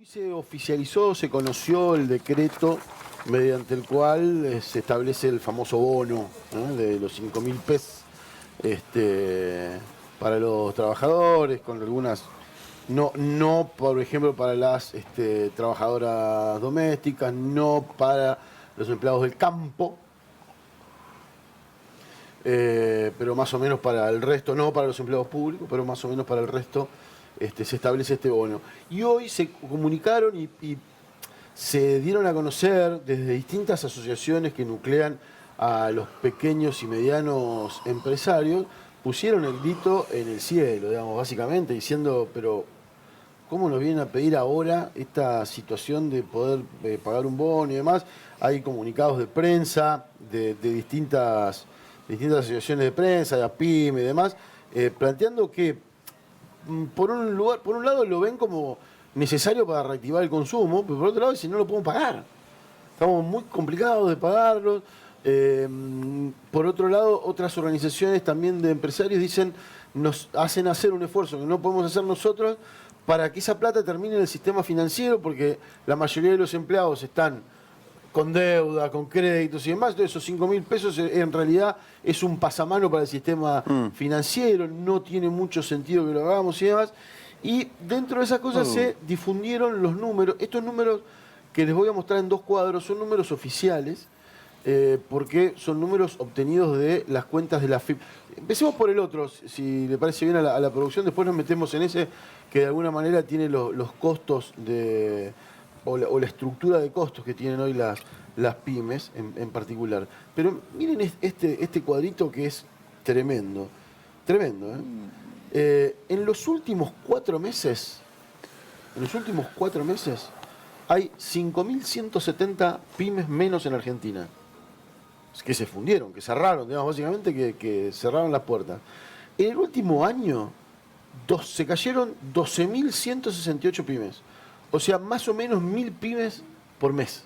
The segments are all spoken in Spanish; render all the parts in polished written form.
Se oficializó, se conoció el decreto mediante el cual se establece el famoso bono, ¿no?, de los 5.000 pesos para los trabajadores, con algunas, no por ejemplo para las trabajadoras domésticas, no para los empleados del campo, pero más o menos para el resto, no para los empleados públicos, pero más o menos para el resto se establece este bono. Y hoy se comunicaron y se dieron a conocer desde distintas asociaciones que nuclean a los pequeños y medianos empresarios, pusieron el grito en el cielo, digamos, básicamente, diciendo, pero ¿cómo nos vienen a pedir ahora esta situación de poder pagar un bono y demás? Hay comunicados de prensa, de distintas asociaciones de prensa, de APIME y demás, planteando que por un lado lo ven como necesario para reactivar el consumo, pero por otro lado dicen no lo podemos pagar. Estamos muy complicados de pagarlos. Por otro lado, otras organizaciones también de empresarios dicen, nos hacen hacer un esfuerzo que no podemos hacer nosotros para que esa plata termine en el sistema financiero, porque la mayoría de los empleados están con deuda, con créditos y demás. Entonces esos 5.000 pesos en realidad es un pasamano para el sistema financiero, no tiene mucho sentido que lo hagamos y demás. Y dentro de esas cosas se difundieron los números. Estos números que les voy a mostrar en dos cuadros son números oficiales, porque son números obtenidos de las cuentas de la FIP. Empecemos por el otro, si le parece bien a la producción, después nos metemos en ese que de alguna manera tiene los costos o la estructura de costos que tienen hoy las pymes en particular. Pero miren este cuadrito que es tremendo, tremendo, ¿eh? En los últimos 4 meses, hay 5.170 pymes menos en Argentina. Que se fundieron, que cerraron, digamos, básicamente que cerraron las puertas. En el último año se cayeron 12.168 pymes. O sea, más o menos 1.000 pymes por mes.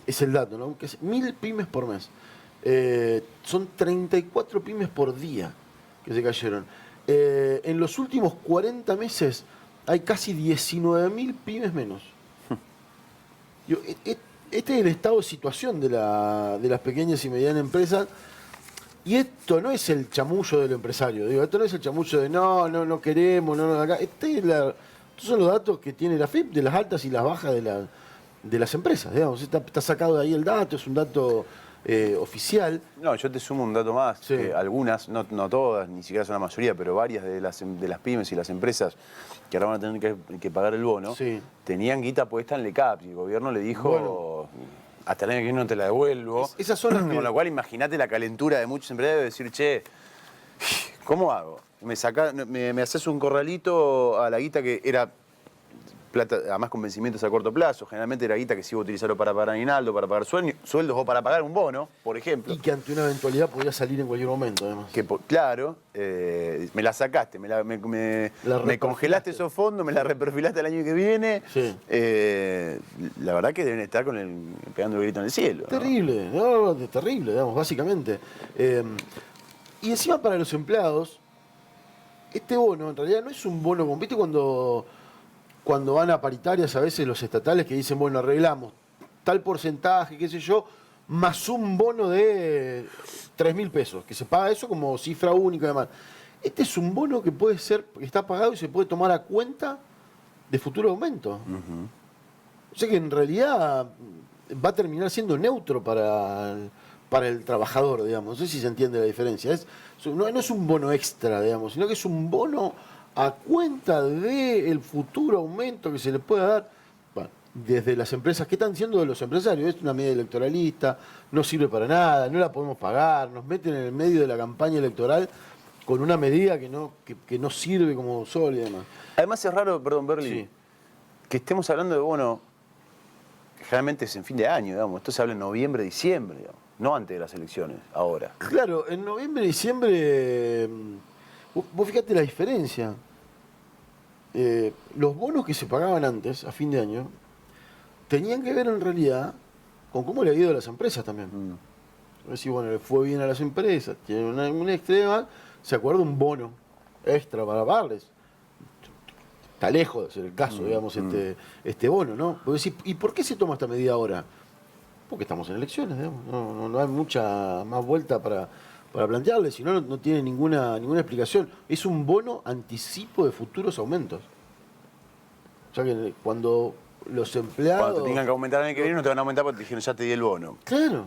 Es el dato, ¿no? 1.000 pymes por mes. Son 34 pymes por día que se cayeron. En los últimos 40 meses hay casi 19.000 pymes menos. Este es el estado de situación de las pequeñas y medianas empresas. Y esto no es el chamullo del empresario. Digo, esto no es el chamullo de no queremos, acá. Estos son los datos que tiene la FIP de las altas y las bajas de las empresas. Digamos. Está sacado de ahí el dato, es un dato oficial. No, yo te sumo un dato más. Sí. Que algunas, no todas, ni siquiera son la mayoría, pero varias de las pymes y las empresas que ahora van a tener que pagar el bono, Sí. tenían guita puesta en LECAP y el gobierno le dijo, hasta el año que viene no te la devuelvo. Esas son las Con lo cual imagínate la calentura de muchos empresarios de decir, che, ¿cómo hago? Me haces un corralito a la guita que era plata, además con vencimientos a corto plazo. Generalmente era guita que se iba a utilizar para pagar aguinaldo, para pagar sueldos o para pagar un bono, por ejemplo. Y que ante una eventualidad podía salir en cualquier momento, además. Claro, me la sacaste, me congelaste esos fondos, me la reperfilaste el año que viene. Sí. La verdad que deben estar pegando el grito en el cielo. Terrible, ¿no? Terrible, digamos, básicamente. Y encima para los empleados, este bono en realidad no es un bono, ¿viste cuando van a paritarias a veces los estatales que dicen, bueno, arreglamos tal porcentaje, qué sé yo, más un bono de 3.000 pesos, que se paga eso como cifra única y demás. Este es un bono que puede ser, que está pagado y se puede tomar a cuenta de futuro aumento. O sea que en realidad va a terminar siendo neutro para el trabajador, digamos. No sé si se entiende la diferencia. No es un bono extra, digamos, sino que es un bono a cuenta del futuro aumento que se le pueda dar desde las empresas. ¿Qué están diciendo de los empresarios? Es una medida electoralista, no sirve para nada, no la podemos pagar, nos meten en el medio de la campaña electoral con una medida que no sirve como sol y demás. Además es raro, perdón, Berli, Sí. que estemos hablando de bono, que generalmente es en fin de año, digamos. Esto se habla en noviembre, diciembre, digamos, no antes de las elecciones, ahora. Claro, en noviembre, diciembre, vos fíjate la diferencia. Los bonos que se pagaban antes, a fin de año, tenían que ver en realidad con cómo le ha ido a las empresas también. Es decir, bueno, le fue bien a las empresas, tienen una extrema, se acuerda un bono extra para pagarles. está lejos de ser el caso, digamos, este bono, ¿no? Porque decís, ¿y por qué se toma esta medida ahora? Porque estamos en elecciones, digamos. No hay mucha más vuelta para plantearle, si no, no tiene ninguna explicación. Es un bono anticipo de futuros aumentos. O sea que cuando los empleados... Cuando te tengan que aumentar el año que viene, no te van a aumentar porque te dijeron, ya te di el bono. Claro.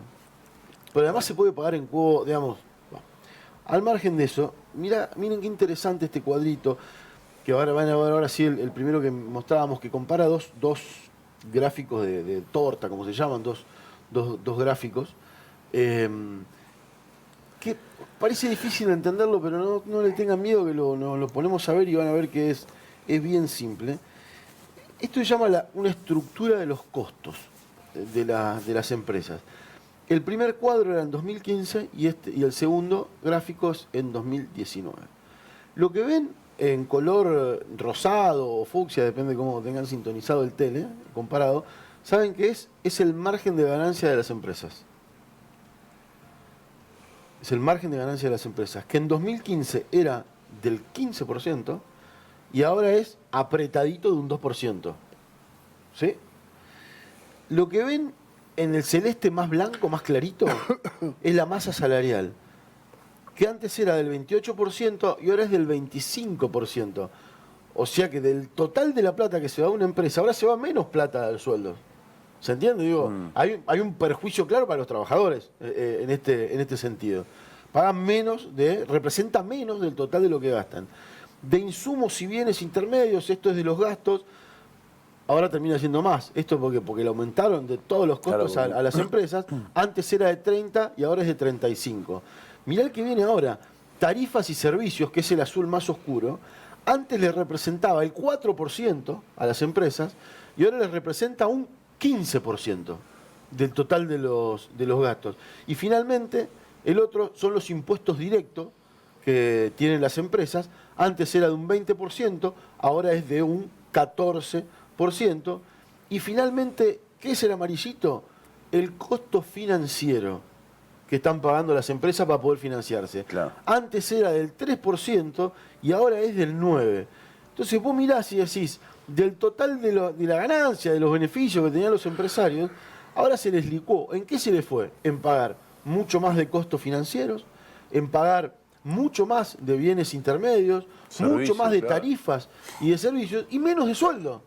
Pero además se puede pagar en cuotas, digamos. Bueno. Al margen de eso, miren qué interesante este cuadrito, que ahora van a ver ahora sí el primero que mostrábamos, que compara dos gráficos de torta, como se llaman, dos gráficos, que parece difícil entenderlo, pero no le tengan miedo, que lo ponemos a ver y van a ver que es bien simple. Esto se llama una estructura de los costos de las empresas. El primer cuadro era en 2015 y el segundo gráfico es en 2019. Lo que ven en color rosado o fucsia, depende de cómo tengan sintonizado el tele, comparado, saben que es el margen de ganancia de las empresas. Es el margen de ganancia de las empresas, que en 2015 era del 15% y ahora es apretadito de un 2%. ¿Sí? Lo que ven en el celeste más blanco, más clarito, es la masa salarial, que antes era del 28% y ahora es del 25%. O sea que del total de la plata que se va a una empresa, ahora se va menos plata del sueldo. ¿Se entiende? Digo, hay un perjuicio claro para los trabajadores en este sentido. Pagan representa menos del total de lo que gastan. De insumos y bienes intermedios, esto es de los gastos, ahora termina siendo más. Esto porque le aumentaron de todos los costos, claro, a las empresas. Antes era de 30 y ahora es de 35. Mirá el que viene ahora. Tarifas y servicios, que es el azul más oscuro. Antes le representaba el 4% a las empresas y ahora les representa un 15% del total de los gastos. Y finalmente, el otro son los impuestos directos que tienen las empresas. Antes era de un 20%, ahora es de un 14%. Y finalmente, ¿qué es el amarillito? El costo financiero que están pagando las empresas para poder financiarse. Claro. Antes era del 3% y ahora es del 9%. Entonces vos mirás y decís, del total de la ganancia, de los beneficios que tenían los empresarios, ahora se les licuó. ¿En qué se les fue? En pagar mucho más de costos financieros, en pagar mucho más de bienes intermedios, mucho más de tarifas y de servicios y menos de sueldo.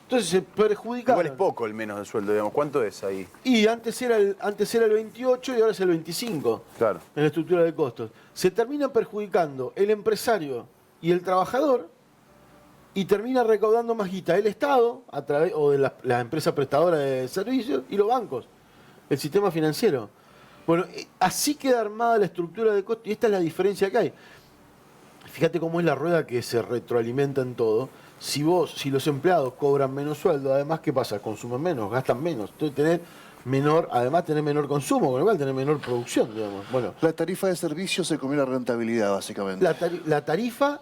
Entonces se perjudicaron. Igual es poco el menos de sueldo, digamos. ¿Cuánto es ahí? Y antes era el 28 y ahora es el 25. Claro. En la estructura de costos. Se termina perjudicando el empresario y el trabajador y termina recaudando más guita el Estado a través o de la empresa prestadora de servicios y los bancos, el sistema financiero. Bueno, así queda armada la estructura de costos y esta es la diferencia que hay. Fíjate cómo es la rueda que se retroalimenta en todo. Si los empleados cobran menos sueldo, además, ¿qué pasa? Consumen menos, gastan menos. Entonces además tenés menor consumo, con lo cual tenés menor producción, digamos. Bueno, la tarifa de servicios se comió la rentabilidad, básicamente. La tarifa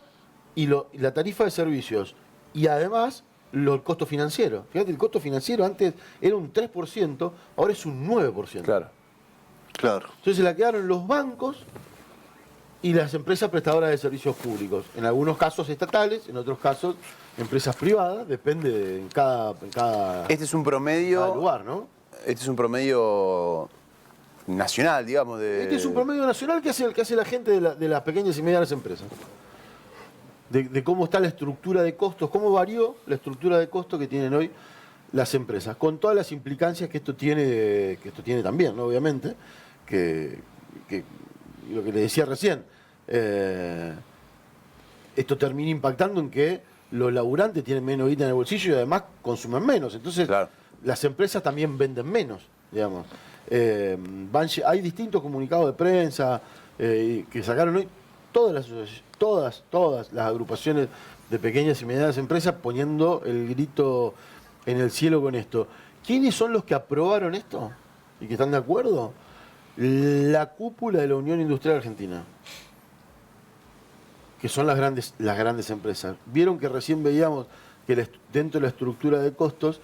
la tarifa de servicios y además el costo financiero. Fíjate, el costo financiero antes era un 3%, ahora es un 9%. Claro. Entonces se la quedaron los bancos y las empresas prestadoras de servicios públicos. En algunos casos estatales, en otros casos empresas privadas, depende en cada Este es un promedio. cada lugar, ¿no? Este es un promedio nacional, digamos. Este es un promedio nacional que hace la gente de las pequeñas y medianas empresas. De cómo está la estructura de costos, cómo varió la estructura de costos que tienen hoy las empresas, con todas las implicancias que esto tiene también, ¿no? Obviamente, que lo que le decía recién, esto termina impactando en que los laburantes tienen menos guita en el bolsillo y además consumen menos. Entonces, claro, las empresas también venden menos, digamos. Hay distintos comunicados de prensa que sacaron hoy todas las agrupaciones de pequeñas y medianas empresas poniendo el grito en el cielo con esto. ¿Quiénes son los que aprobaron esto y que están de acuerdo? La cúpula de la Unión Industrial Argentina, que son las grandes empresas. Vieron que recién veíamos que dentro de la estructura de costos,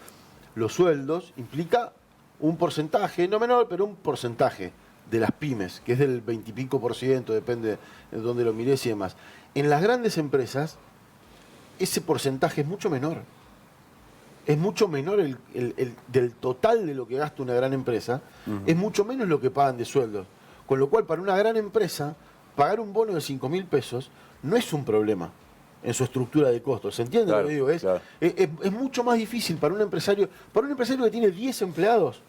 los sueldos implica un porcentaje, no menor, pero un porcentaje de las pymes, que es del 20 y pico %, depende de dónde lo mires y demás. En las grandes empresas, ese porcentaje es mucho menor. Es mucho menor del total de lo que gasta una gran empresa, es mucho menos lo que pagan de sueldos. Con lo cual, para una gran empresa, pagar un bono de 5.000 pesos no es un problema en su estructura de costos. ¿Se entiende Claro, lo que digo? claro. Es mucho más difícil para un empresario que tiene 10 empleados.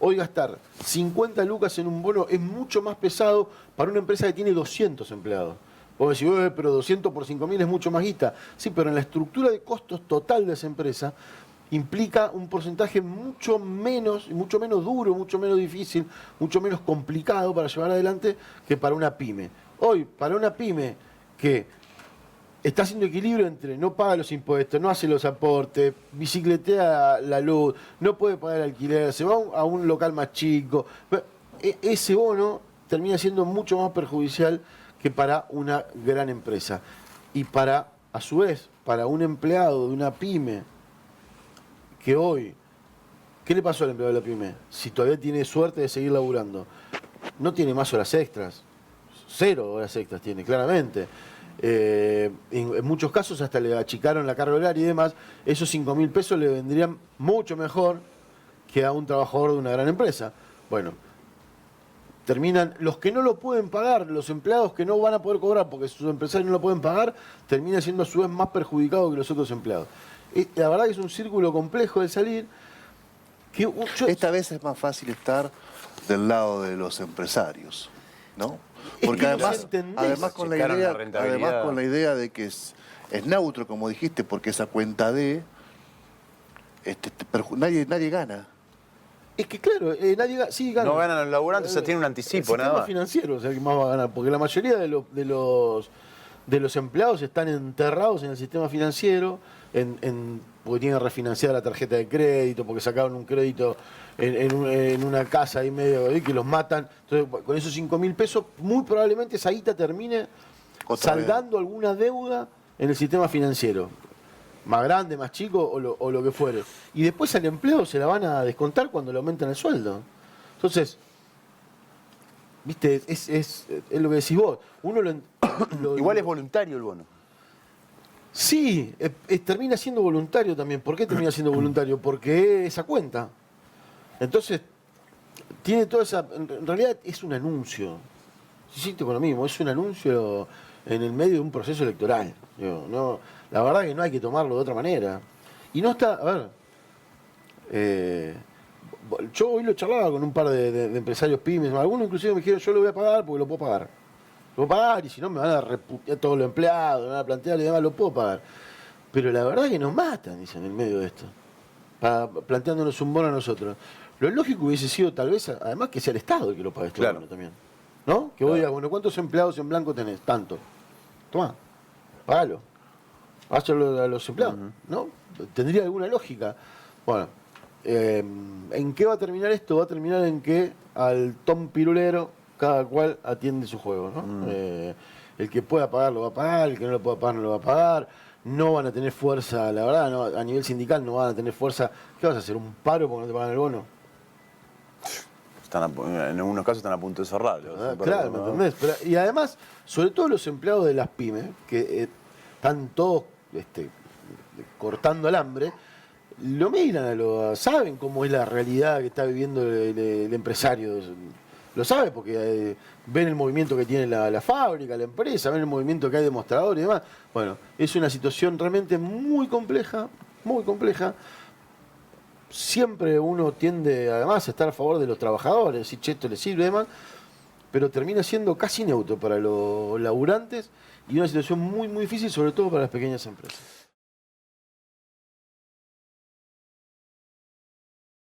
Hoy gastar 50 lucas en un bono es mucho más pesado para una empresa que tiene 200 empleados. Vos decís, pero 200 por 5.000 es mucho más guita. Sí, pero en la estructura de costos total de esa empresa implica un porcentaje mucho menos duro, mucho menos difícil, mucho menos complicado para llevar adelante que para una pyme. Hoy, para una pyme que está haciendo equilibrio entre no paga los impuestos, no hace los aportes, bicicletea la luz, no puede pagar el alquiler, se va a un local más chico, ese bono termina siendo mucho más perjudicial que para una gran empresa. Y a su vez, para un empleado de una pyme, que hoy, ¿qué le pasó al empleado de la pyme? Si todavía tiene suerte de seguir laburando, no tiene más horas extras, 0 horas extras tiene, claramente. En muchos casos hasta le achicaron la carga horaria y demás, esos 5.000 pesos le vendrían mucho mejor que a un trabajador de una gran empresa. Bueno, terminan, los que no lo pueden pagar, los empleados que no van a poder cobrar porque sus empresarios no lo pueden pagar, terminan siendo a su vez más perjudicados que los otros empleados. La verdad que es un círculo complejo de salir. Esta vez es más fácil estar del lado de los empresarios, ¿no? Porque además con la idea de que es neutro, como dijiste, porque esa cuenta D, nadie gana. Es que claro, sí gana. No ganan los laburantes, o sea, tiene un anticipo, nada más. El sistema financiero es el que más va a ganar, porque la mayoría de los empleados están enterrados en el sistema financiero, porque tienen que refinanciar la tarjeta de crédito, porque sacaron un crédito en una casa ahí medio que los matan. Entonces, con esos 5.000 pesos, muy probablemente esa guita termine saldando alguna deuda en el sistema financiero. Más grande, más chico o lo que fuere. Y después al empleado se la van a descontar cuando le aumentan el sueldo. Entonces, viste, es lo que decís vos. Igual es voluntario el bono. Sí, termina siendo voluntario también. ¿Por qué termina siendo voluntario? Porque esa cuenta. Entonces, tiene toda esa... En realidad es un anuncio. Insisto con lo mismo, es un anuncio en el medio de un proceso electoral. La verdad que no hay que tomarlo de otra manera. Y no está... A ver... yo hoy lo charlaba con un par de empresarios pymes. Algunos inclusive me dijeron, yo lo voy a pagar porque lo puedo pagar. Lo puedo pagar y si no me van a reputear todos los empleados, me van a plantear y demás, lo puedo pagar. Pero la verdad que nos matan, dicen, en medio de esto. Planteándonos un bono a nosotros. Lo lógico hubiese sido tal vez, además, que sea el Estado el que lo pague este bono también. ¿No? Que vos digas, bueno, ¿cuántos empleados en blanco tenés? Tanto. Tomá, pagalo. Hácelo a los empleados, ¿no? Tendría alguna lógica. Bueno, ¿en qué va a terminar esto? Va a terminar en que al Tom Pirulero cada cual atiende su juego, ¿no? El que pueda pagar lo va a pagar, el que no lo pueda pagar no lo va a pagar. No van a tener fuerza, la verdad, no, a nivel sindical no van a tener fuerza. ¿Qué vas a hacer? ¿Un paro porque no te pagan el bono? En algunos casos están a punto de cerrar. Claro, ¿me entendés? Y además, sobre todo los empleados de las pymes, que están todos cortando el hambre, lo miran, saben cómo es la realidad que está viviendo el empresario. Lo sabe porque ven el movimiento que tiene la fábrica, la empresa, ven el movimiento que hay de mostradores y demás. Bueno, es una situación realmente muy compleja, muy compleja. Siempre uno tiende además a estar a favor de los trabajadores, si esto les sirve y demás, pero termina siendo casi neutro para los laburantes y una situación muy, muy difícil, sobre todo para las pequeñas empresas.